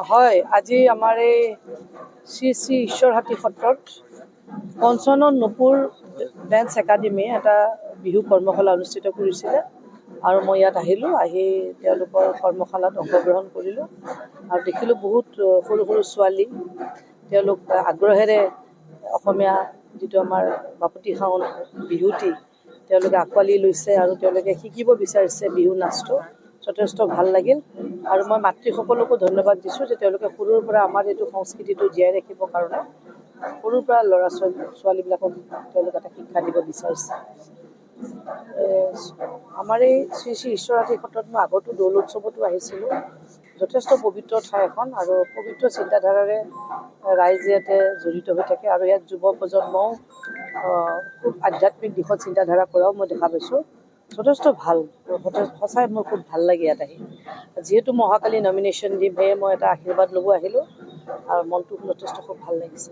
হয়, আজি আমাৰ এই শ্ৰী শ্ৰী ঈশ্বৰহাটী সত্ৰত পঞ্চনন নুপুৰ ডেন্স একাডেমীয়ে এটা বিহু কৰ্মশালা অনুষ্ঠিত কৰিছিলে আৰু মই ইয়াত আহি তেওঁলোকৰ কৰ্মশালাত অংশগ্ৰহণ কৰিলোঁ আৰু দেখিলোঁ বহুত সৰু সৰু ছোৱালী তেওঁলোক আগ্ৰহেৰে অসমীয়া যিটো আমাৰ বাপতিসাহোন বিহুটি তেওঁলোকে আঁকোৱালি লৈছে আৰু তেওঁলোকে শিকিব বিচাৰিছে বিহু নাচটো যথেষ্ট ভাল লাগিল আৰু মই মাতৃসকলকো ধন্যবাদ দিছোঁ যে তেওঁলোকে সৰুৰ পৰা আমাৰ এইটো সংস্কৃতিটো জীয়াই ৰাখিবৰ কাৰণে সৰুৰ পৰা ল'ৰা ছোৱালীবিলাকক তেওঁলোকে এটা শিক্ষা দিব বিচাৰিছে। আমাৰ এই শ্ৰী শ্ৰী ঈশ্বৰহাটী সত্ৰত মই আগতো দৌল উৎসৱতো আহিছিলোঁ। যথেষ্ট পবিত্ৰ ঠাই এখন আৰু পবিত্ৰ চিন্তাধাৰাৰে ৰাইজে ইয়াতে জড়িত হৈ থাকে আৰু ইয়াত যুৱ প্ৰজন্মও খুব আধ্যাত্মিক দিশত চিন্তাধাৰা কৰাও মই দেখা পাইছোঁ। যথেষ্ট ভাল, সঁচাই মোৰ খুব ভাল লাগে ইয়াত আহি। যিহেতু মই অহাকালি নমিনেশ্যন দিম সেয়ে মই এটা আশীৰ্বাদ ল'ব আহিলোঁ আৰু মনটো যথেষ্ট খুব ভাল লাগিছে।